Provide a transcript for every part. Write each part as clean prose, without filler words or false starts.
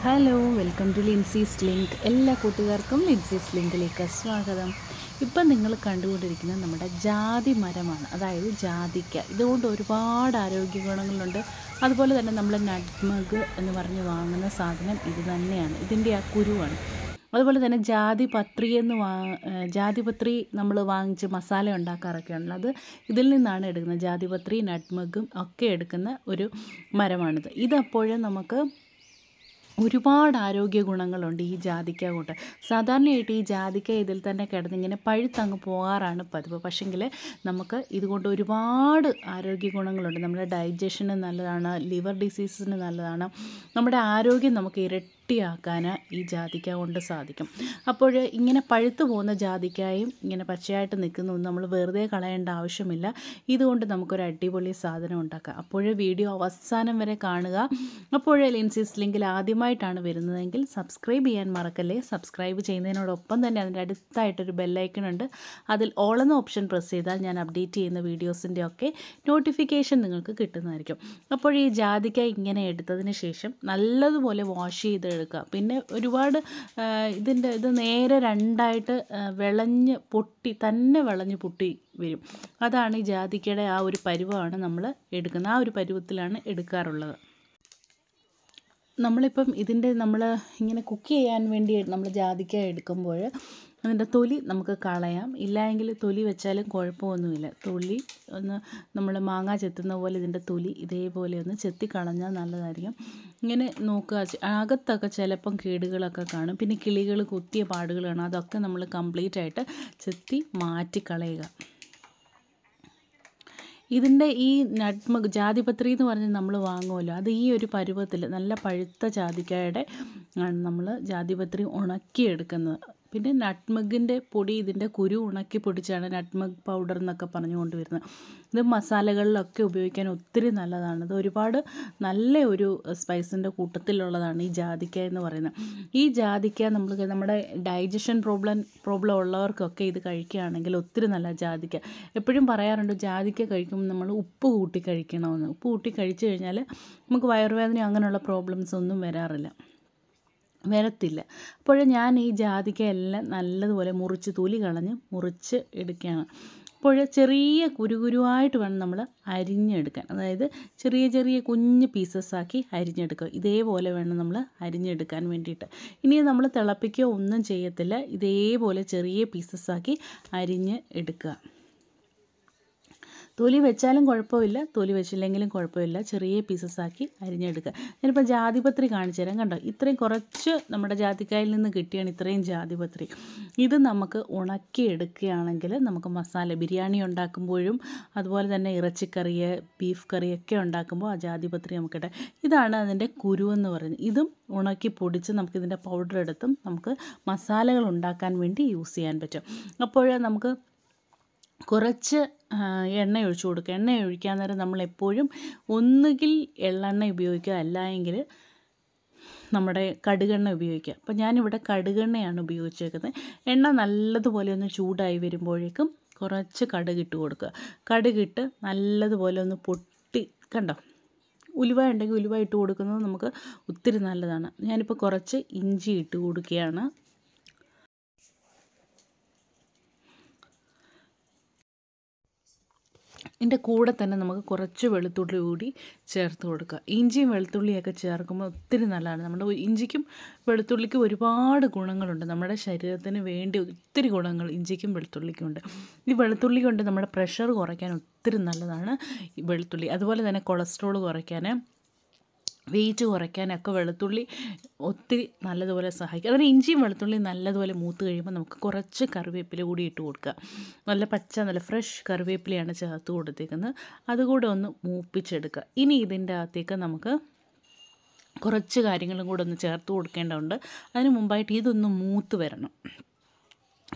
Hello, welcome to Linsy's link. എല്ലാ കൂട്ടുകാർക്കും ലിൻസീസ് ലിങ്കിലേക്ക് സ്വാഗതം. ഇപ്പം നിങ്ങൾ കണ്ടുകൊണ്ടിരിക്കുന്നത് നമ്മുടെ ജാതി മരമാണ്, അതായത് ജാതിക്ക. ഇതുകൊണ്ട് ഒരുപാട് ആരോഗ്യ ഗുണങ്ങളുണ്ട്. അതുപോലെ തന്നെ നമ്മൾ നട്ട്മഗ് എന്ന് പറഞ്ഞ് വാങ്ങുന്ന സാധനം ഇത് തന്നെയാണ്, ഇതിൻ്റെ ആ കുരുവാണ്. അതുപോലെ തന്നെ ജാതിപത്രി നമ്മൾ വാങ്ങിച്ച് മസാല ഉണ്ടാക്കാറൊക്കെയാണല്ലോ, അത് ഇതിൽ നിന്നാണ് എടുക്കുന്നത്. ജാതിപത്രി, നട്ട്മഗും ഒക്കെ എടുക്കുന്ന ഒരു മരമാണിത്. ഇതപ്പോഴും നമുക്ക് ഒരുപാട് ആരോഗ്യ ഗുണങ്ങളുണ്ട് ഈ ജാതിക്ക കൊണ്ട്. സാധാരണയായിട്ട് ഈ ജാതിക്ക ഇതിൽ തന്നെ കിടന്നിങ്ങനെ പഴുത്തങ്ങ് പോകാറാണ് പതിവ്. പക്ഷെങ്കിൽ നമുക്ക് ഇതുകൊണ്ട് ഒരുപാട് ആരോഗ്യ ഗുണങ്ങളുണ്ട്. നമ്മുടെ ഡൈജഷന് നല്ലതാണ്, ലിവർ ഡിസീസിന് നല്ലതാണ്. നമ്മുടെ ആരോഗ്യം നമുക്ക് ഇരട്ടിയാക്കാൻ ഈ ജാതിക്ക കൊണ്ട് സാധിക്കും. അപ്പോൾ ഇങ്ങനെ പഴുത്തു പോകുന്ന ജാതിക്കായും ഇങ്ങനെ പച്ചയായിട്ട് നിൽക്കുന്നതൊന്നും നമ്മൾ വെറുതെ കളയേണ്ട ആവശ്യമില്ല. ഇതുകൊണ്ട് നമുക്കൊരു അടിപൊളി സാധനം ഉണ്ടാക്കാം. അപ്പോൾ വീഡിയോ അവസാനം വരെ കാണുക. അപ്പോൾ ലിൻസീസ് ലിങ്കിൽ ആദ്യമായിട്ടാണ് വരുന്നതെങ്കിൽ സബ്സ്ക്രൈബ് ചെയ്യാൻ മറക്കല്ലേ. സബ്സ്ക്രൈബ് ചെയ്യുന്നതിനോടൊപ്പം തന്നെ അതിൻ്റെ അടുത്തായിട്ടൊരു ബെല്ലൈക്കൺ ഉണ്ട്. അതിൽ ഓൾ എന്ന ഓപ്ഷൻ പ്രസ് ചെയ്താൽ ഞാൻ അപ്ഡേറ്റ് ചെയ്യുന്ന വീഡിയോസിൻ്റെ ഒക്കെ നോട്ടിഫിക്കേഷൻ നിങ്ങൾക്ക് കിട്ടുന്നതായിരിക്കും. അപ്പോൾ ഈ ജാതിക്ക ഇങ്ങനെ എടുത്തതിന് ശേഷം നല്ലതുപോലെ വാഷ് ചെയ്തെടുക്കുക. പിന്നെ ഒരുപാട് ഇത് നേരെ രണ്ടായിട്ട് വിളഞ്ഞ് പൊട്ടി വരും. അതാണ് ഈ ജാതിക്കയുടെ ആ ഒരു പരുവമാണ് നമ്മൾ എടുക്കുന്നത്. ആ ഒരു പരുവത്തിലാണ് എടുക്കാറുള്ളത്. നമ്മളിപ്പം നമ്മൾ ഇങ്ങനെ കുക്ക് ചെയ്യാൻ വേണ്ടി നമ്മൾ ജാതിക്ക എടുക്കുമ്പോൾ അതിൻ്റെ തൊലി നമുക്ക് കളയാം. ഇല്ലെങ്കിൽ തൊലി വെച്ചാലും കുഴപ്പമൊന്നുമില്ല. തൊലി നമ്മൾ മാങ്ങ ചെത്തുന്ന പോലെ ഇതിൻ്റെ തൊലി ഇതേപോലെ ഒന്ന് ചെത്തി കളഞ്ഞാൽ നല്ലതായിരിക്കും. ഇങ്ങനെ നോക്കുക, അകത്തൊക്കെ ചിലപ്പം കേടുകളൊക്കെ കാണും. പിന്നെ കിളികൾ കുത്തിയ പാടുകൾ കാണും. അതൊക്കെ നമ്മൾ കംപ്ലീറ്റ് ആയിട്ട് ചെത്തി മാറ്റി കളയുക. ഇതിൻ്റെ ഈ നട്ട്മഗ് ജാതിപത്രി എന്ന് പറഞ്ഞ് നമ്മൾ വാങ്ങുമല്ലോ, അത് ഈ ഒരു പരുവത്തിൽ നല്ല പഴുത്ത ജാതിക്കായുടെ ആണ് നമ്മൾ ജാതിപത്രി ഉണക്കിയെടുക്കുന്നത്. പിന്നെ നട്ട്മഗിൻ്റെ പൊടി, ഇതിൻ്റെ കുരു ഉണക്കി പൊടിച്ചാണ് നട്ട്മഗ് പൗഡർ എന്നൊക്കെ പറഞ്ഞുകൊണ്ട് വരുന്നത്. ഇത് മസാലകളിലൊക്കെ ഉപയോഗിക്കാൻ ഒത്തിരി നല്ലതാണ്. ഇത് ഒരുപാട് നല്ല ഒരു സ്പൈസിൻ്റെ കൂട്ടത്തിലുള്ളതാണ് ഈ ജാതിക്ക എന്ന് പറയുന്നത്. ഈ ജാതിക്ക നമ്മുടെ ഡൈജഷൻ പ്രോബ്ലം ഉള്ളവർക്കൊക്കെ ഇത് കഴിക്കുകയാണെങ്കിൽ ഒത്തിരി നല്ല. ജാതിക്ക എപ്പോഴും പറയാറുണ്ട്, ജാതിക്ക കഴിക്കുമ്പോൾ നമ്മൾ ഉപ്പ് കൂട്ടി കഴിക്കണമെന്ന്. ഉപ്പ് കൂട്ടി കഴിച്ചു കഴിഞ്ഞാൽ നമുക്ക് വയറുവേദന അങ്ങനെയുള്ള പ്രോബ്ലംസ് ഒന്നും വരത്തില്ല. അപ്പോൾ ഞാൻ ഈ ജാതിക്ക എല്ലാം നല്ലതുപോലെ തൊലി കളഞ്ഞ് മുറിച്ച് എടുക്കുകയാണ്. അപ്പോൾ ചെറിയ കുരുകുരുവായിട്ട് വേണം നമ്മൾ അരിഞ്ഞെടുക്കാൻ. അതായത് ചെറിയ കുഞ്ഞ് പീസസ്സാക്കി അരിഞ്ഞെടുക്കുക. ഇതേപോലെ വേണം നമ്മൾ അരിഞ്ഞെടുക്കാൻ വേണ്ടിയിട്ട്. ഇനി നമ്മൾ തിളപ്പിക്കുകയോ ഒന്നും ചെയ്യത്തില്ല. ഇതേപോലെ ചെറിയ പീസസ്സാക്കി അരിഞ്ഞ് എടുക്കുക. തൊലി വെച്ചാലും കുഴപ്പമില്ല, തൊലി വെച്ചില്ലെങ്കിലും കുഴപ്പമില്ല. ചെറിയ പീസസ്സാക്കി അരിഞ്ഞെടുക്കുക. ഞാനിപ്പോൾ ജാതിപത്രി കാണിച്ചു തരാം. കണ്ടോ, ഇത്രയും കുറച്ച് നമ്മുടെ ജാതിക്കായിൽ നിന്ന് കിട്ടിയാണ് ഇത്രയും ജാതിപത്രി. ഇത് നമുക്ക് ഉണക്കിയെടുക്കുകയാണെങ്കിൽ നമുക്ക് മസാല ബിരിയാണി ഉണ്ടാക്കുമ്പോഴും അതുപോലെ തന്നെ ഇറച്ചിക്കറി, ബീഫ് കറിയൊക്കെ ഉണ്ടാക്കുമ്പോൾ ആ ജാതിപത്രി നമുക്കിടാം. ഇതാണ് അതിൻ്റെ കുരുവെന്ന് പറയുന്നത്. ഇതും ഉണക്കി പൊടിച്ച് നമുക്കിതിൻ്റെ പൗഡർ എടുത്തും നമുക്ക് മസാലകൾ ഉണ്ടാക്കാൻ വേണ്ടി യൂസ് ചെയ്യാൻ പറ്റും. അപ്പോൾ നമുക്ക് കുറച്ച് എണ്ണ ഒഴിച്ചു കൊടുക്കുക. എണ്ണ ഒഴിക്കാൻ നേരം നമ്മളെപ്പോഴും ഒന്നുകിൽ എള്ളെണ്ണ ഉപയോഗിക്കുക, അല്ലെങ്കിൽ നമ്മുടെ കടുകെണ്ണ ഉപയോഗിക്കുക. അപ്പോൾ ഞാനിവിടെ കടുകെണ്ണയാണ് ഉപയോഗിച്ചേക്കുന്നത്. എണ്ണ നല്ലതുപോലെ ഒന്ന് ചൂടായി വരുമ്പോഴേക്കും കുറച്ച് കടുകിട്ട് കൊടുക്കുക. കടുകിട്ട് നല്ലതുപോലെ ഒന്ന് പൊട്ടി, കണ്ടോ, ഉലുവ ഉണ്ടെങ്കിൽ ഉലുവ ഇട്ട് കൊടുക്കുന്നത് നമുക്ക് ഒത്തിരി നല്ലതാണ്. ഞാനിപ്പോൾ കുറച്ച് ഇഞ്ചി ഇട്ട് കൊടുക്കുകയാണ്. ഇതിൻ്റെ കൂടെ തന്നെ നമുക്ക് കുറച്ച് വെളുത്തുള്ളി കൂടി ചേർത്ത് കൊടുക്കുക. ഇഞ്ചിയും വെളുത്തുള്ളിയൊക്കെ ചേർക്കുമ്പോൾ ഒത്തിരി നല്ലതാണ്. നമ്മുടെ ഇഞ്ചിക്കും വെളുത്തുള്ളിക്കും ഒരുപാട് ഗുണങ്ങളുണ്ട്. നമ്മുടെ ശരീരത്തിന് വേണ്ടി ഒത്തിരി ഗുണങ്ങൾ ഇഞ്ചിക്കും വെളുത്തുള്ളിക്കും ഉണ്ട്. ഈ വെളുത്തുള്ളി കൊണ്ട് നമ്മുടെ പ്രഷർ കുറയ്ക്കാൻ ഒത്തിരി നല്ലതാണ് ഈ വെളുത്തുള്ളി. അതുപോലെ തന്നെ കൊളസ്ട്രോൾ കുറയ്ക്കാൻ, വെയിറ്റ് കുറയ്ക്കാനൊക്കെ വെളുത്തുള്ളി ഒത്തിരി നല്ലതുപോലെ സഹായിക്കും. അതിന് ഇഞ്ചിയും വെളുത്തുള്ളിയും നല്ലതുപോലെ മൂത്ത് കഴിയുമ്പോൾ നമുക്ക് കുറച്ച് കറിവേപ്പില കൂടി ഇട്ട് കൊടുക്കുക. നല്ല ഫ്രഷ് കറിവേപ്പിലയാണ് ചേർത്ത് കൊടുത്തേക്കുന്നത്. അതുകൂടെ ഒന്ന് മൂപ്പിച്ചെടുക്കുക. ഇനി ഇതിൻ്റെ അകത്തേക്ക് നമുക്ക് കുറച്ച് കാര്യങ്ങളും കൂടെ ഒന്ന് ചേർത്ത് കൊടുക്കേണ്ടതുണ്ട്. അതിന് മുമ്പായിട്ട് ഇതൊന്ന് മൂത്ത് വരണം.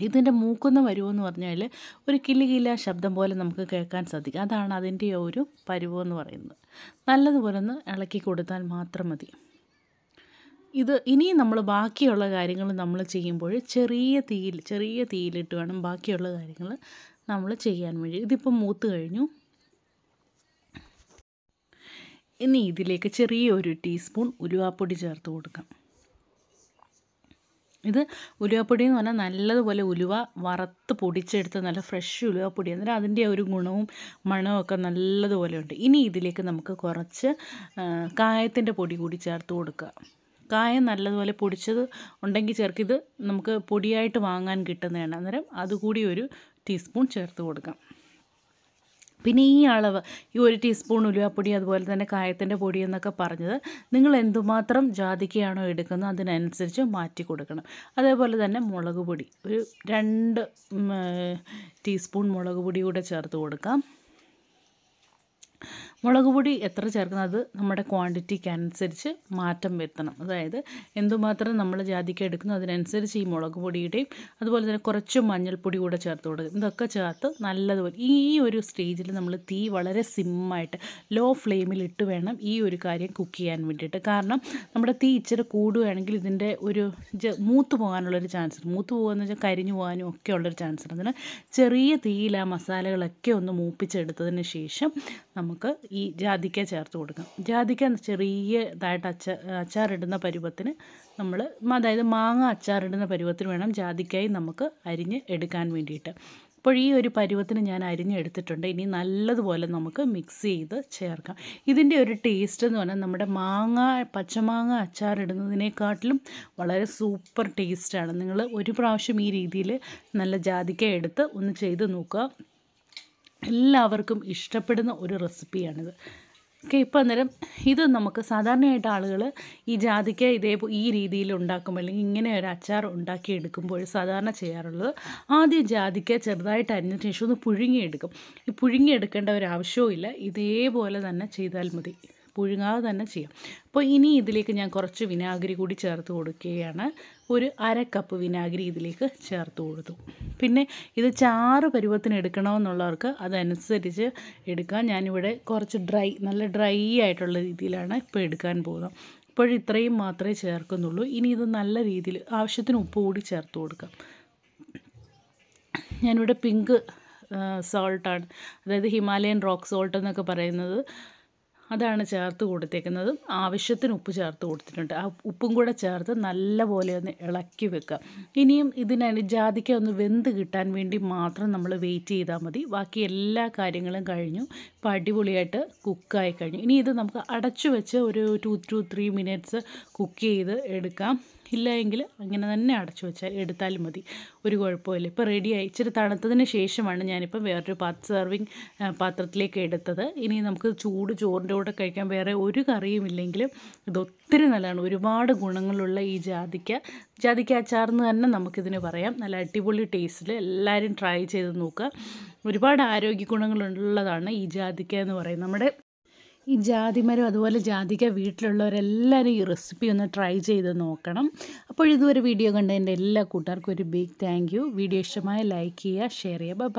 ഇതിൻ്റെ മൂക്കുന്ന പരുവെന്ന് പറഞ്ഞാൽ ഒരു കിലുകില ശബ്ദം പോലെ നമുക്ക് കേൾക്കാൻ സാധിക്കും. അതാണ് അതിൻ്റെ ഒരു പരുവെന്ന് പറയുന്നത്. നല്ലതുപോലെ ഒന്ന് ഇളക്കി കൊടുത്താൽ മാത്രം മതി. ഇനിയും നമ്മൾ ബാക്കിയുള്ള കാര്യങ്ങൾ നമ്മൾ ചെയ്യുമ്പോൾ ചെറിയ തീയിലിട്ട് വേണം ബാക്കിയുള്ള കാര്യങ്ങൾ നമ്മൾ ചെയ്യാൻ വേണ്ടി. ഇതിപ്പോൾ മൂത്ത് കഴിഞ്ഞു. ഇനി ഇതിലേക്ക് ചെറിയൊരു ടീസ്പൂൺ ഉലുവാപ്പൊടി ചേർത്ത് കൊടുക്കാം. ഇത് ഉലുവപ്പൊടി എന്ന് പറഞ്ഞാൽ നല്ലതുപോലെ ഉലുവ വറുത്ത് പൊടിച്ചെടുത്ത് നല്ല ഫ്രഷ് ഉലുവപ്പൊടി, അന്നേരം അതിൻ്റെ ഒരു ഗുണവും മണവും ഒക്കെ നല്ലതുപോലെ ഉണ്ട്. ഇനി ഇതിലേക്ക് നമുക്ക് കുറച്ച് കായത്തിൻ്റെ പൊടി കൂടി ചേർത്ത് കൊടുക്കുക. കായം നല്ലതുപോലെ പൊടിച്ചത് ഉണ്ടെങ്കിൽ ചേർക്കുക. ഇത് നമുക്ക് പൊടിയായിട്ട് വാങ്ങാൻ കിട്ടുന്നതാണ്, അന്നേരം അതുകൂടി ഒരു ടീസ്പൂൺ ചേർത്ത് കൊടുക്കാം. പിന്നെ ഈ അളവ്, ഈ 1 ടീസ്പൂൺ ഉലുവപ്പൊടി അതുപോലെ തന്നെ കായത്തിൻ്റെ പൊടി എന്നൊക്കെ പറഞ്ഞത് നിങ്ങൾ എന്തുമാത്രം ജാതിക്കയാണോ എടുക്കുന്നത് അതിനനുസരിച്ച് മാറ്റി കൊടുക്കണം. അതേപോലെ തന്നെ മുളക് പൊടി ഒരു 2 ടീസ്പൂൺ മുളക് പൊടി കൂടെ ചേർത്ത് കൊടുക്കാം. മുളക് പൊടി എത്ര ചേർക്കുന്നത് അത് നമ്മുടെ ക്വാണ്ടിറ്റിക്ക് അനുസരിച്ച് മാറ്റം വരുത്തണം. അതായത് എന്തുമാത്രം നമ്മൾ ജാതിക്ക എടുക്കുന്നു അതിനനുസരിച്ച് ഈ മുളക് പൊടിയുടെയും അതുപോലെ തന്നെ കുറച്ച് മഞ്ഞൾപ്പൊടി കൂടെ ചേർത്ത് കൊടുക്കും. ഇതൊക്കെ ചേർത്ത് നല്ലതുപോലെ ഈ ഒരു സ്റ്റേജിൽ നമ്മൾ തീ വളരെ സിമ്മായിട്ട് ലോ ഫ്ലെയിമിലിട്ട് വേണം ഈ ഒരു കാര്യം കുക്ക് ചെയ്യാൻ വേണ്ടിയിട്ട്. കാരണം നമ്മുടെ തീ ഇച്ചിരി കൂടുകയാണെങ്കിൽ ഇതിൻ്റെ ഒരു മൂത്ത് പോകാനുള്ളൊരു ചാൻസ് ഉണ്ട്. മൂത്ത് പോകുകയെന്ന് വെച്ചാൽ കരിഞ്ഞു പോകാനും ഒക്കെ ഉള്ളൊരു ചാൻസ് ഉണ്ട്. അതിന് ചെറിയ തീയിൽ ആ മസാലകളൊക്കെ ഒന്ന് മൂപ്പിച്ചെടുത്തതിന് ശേഷം നമുക്ക് ഈ ജാതിക്ക ചേർത്ത് കൊടുക്കാം. ജാതിക്ക ചെറിയതായിട്ട് അച്ചാറിടുന്ന പരുവത്തിന് നമ്മൾ, അതായത് മാങ്ങ അച്ചാറിടുന്ന പരുവത്തിന് വേണം ജാതിക്കായി നമുക്ക് അരിഞ്ഞ് എടുക്കാൻ വേണ്ടിയിട്ട്. അപ്പോൾ ഈ ഒരു പരുവത്തിന് ഞാൻ അരിഞ്ഞെടുത്തിട്ടുണ്ട്. ഇനി നല്ലതുപോലെ നമുക്ക് മിക്സ് ചെയ്ത് ചേർക്കാം. ഇതിൻ്റെ ഒരു ടേസ്റ്റ് എന്ന് പറഞ്ഞാൽ നമ്മുടെ പച്ചമാങ്ങ അച്ചാറിടുന്നതിനേക്കാട്ടിലും വളരെ സൂപ്പർ ടേസ്റ്റാണ്. നിങ്ങൾ ഒരു പ്രാവശ്യം ഈ രീതിയിൽ നല്ല ജാതിക്ക എടുത്ത് ഒന്ന് ചെയ്ത് നോക്കുക. എല്ലാവർക്കും ഇഷ്ടപ്പെടുന്ന ഒരു റെസിപ്പിയാണിത്. ഓക്കെ, ഇപ്പോൾ അന്നേരം ഇത് നമുക്ക് സാധാരണയായിട്ട് ആളുകൾ ഈ ജാതിക്ക ഈ രീതിയിൽ ഉണ്ടാക്കുമ്പോൾ അല്ലെങ്കിൽ ഇങ്ങനെ ഒരു അച്ചാർ ഉണ്ടാക്കി എടുക്കുമ്പോൾ സാധാരണ ചെയ്യാറുള്ളത് ആദ്യം ജാതിക്ക ചെറുതായിട്ട് അരിഞ്ഞതിന് ശേഷം ഒന്ന് പുഴുങ്ങിയെടുക്കും. ഈ പുഴുങ്ങിയെടുക്കേണ്ട ഒരു ആവശ്യവും ഇല്ല, ഇതേപോലെ തന്നെ ചെയ്താൽ മതി, പുഴുങ്ങാതെ തന്നെ ചെയ്യാം. അപ്പോൾ ഇനി ഇതിലേക്ക് ഞാൻ കുറച്ച് വിനാഗിരി കൂടി ചേർത്ത് കൊടുക്കുകയാണ്. ഒരു 1/2 കപ്പ് വിനാഗിരി ഇതിലേക്ക് ചേർത്ത് കൊടുത്തു. പിന്നെ ഇത് ചാറ് പരുവത്തിന് എടുക്കണമെന്നുള്ളവർക്ക് അതനുസരിച്ച് എടുക്കാം. ഞാനിവിടെ കുറച്ച് നല്ല ഡ്രൈ ആയിട്ടുള്ള രീതിയിലാണ് ഇപ്പോൾ എടുക്കാൻ പോകുന്നത്. ഇപ്പോൾ ഇത്രയും മാത്രമേ ചേർക്കുന്നുള്ളൂ. ഇനി ഇത് നല്ല രീതിയിൽ ആവശ്യത്തിന് ഉപ്പ് കൂടി ചേർത്ത് കൊടുക്കാം. ഞാനിവിടെ പിങ്ക് സോൾട്ടാണ്, അതായത് ഹിമാലയൻ റോക്ക് സോൾട്ട് എന്നൊക്കെ പറയുന്നത്, അതാണ് ചേർത്ത് കൊടുത്തേക്കുന്നത്. ആവശ്യത്തിന് ഉപ്പ് ചേർത്ത് കൊടുത്തിട്ടുണ്ട്. ആ ഉപ്പും കൂടെ ചേർത്ത് നല്ലപോലെ ഒന്ന് ഇളക്കി വെക്കുക. ഇനിയും ജാതിക്ക ഒന്ന് വെന്ത് കിട്ടാൻ വേണ്ടി മാത്രം നമ്മൾ വെയിറ്റ് ചെയ്താൽ മതി. ബാക്കി എല്ലാ കാര്യങ്ങളും കഴിഞ്ഞു. ഇപ്പോൾ അടിപൊളിയായിട്ട് കുക്കായി കഴിഞ്ഞു. ഇനി ഇത് നമുക്ക് അടച്ചു വെച്ച് ഒരു 2 to 3 മിനിറ്റ്സ് കുക്ക് ചെയ്ത് എടുക്കാം. ഇല്ല എങ്കിൽ അങ്ങനെ തന്നെ അടച്ചു വെച്ചാൽ എടുത്താലും മതി, ഒരു കുഴപ്പമില്ല. ഇപ്പോൾ റെഡിയായി. ഇച്ചിരി തണുത്തതിന് ശേഷമാണ് ഞാനിപ്പോൾ വേറൊരു സെർവിങ് പാത്രത്തിലേക്ക് എടുത്തത്. ഇനി നമുക്ക് ചോറിൻ്റെ കൂടെ കഴിക്കാൻ വേറെ ഒരു കറിയും ഇല്ലെങ്കിലും ഇത് ഒത്തിരി നല്ലതാണ്. ഒരുപാട് ഗുണങ്ങളുള്ള ഈ ജാതിക്ക അച്ചാർന്ന് തന്നെ നമുക്കിതിന് പറയാം. നല്ല അടിപൊളി ടേസ്റ്റിൽ എല്ലാവരും ട്രൈ ചെയ്ത് നോക്കുക. ഒരുപാട് ആരോഗ്യ ഗുണങ്ങളുള്ളതാണ് ഈ ജാതിക്ക എന്ന് പറയുന്നത്. നമ്മുടെ ഈ ജാതിമരം അതുപോലെ ജാതിക്ക വീട്ടിലുള്ളവരെല്ലാവരും ഈ റെസിപ്പി ഒന്ന് ട്രൈ ചെയ്ത് നോക്കണം. അപ്പോൾ ഇതുവരെ വീഡിയോ കണ്ടതിൻ്റെ എല്ലാ കൂട്ടുകാർക്കും ഒരു ബിഗ് താങ്ക് യു. വീഡിയോ ഇഷ്ടമായ ലൈക്ക് ചെയ്യുക, ഷെയർ ചെയ്യുക. ബൈ.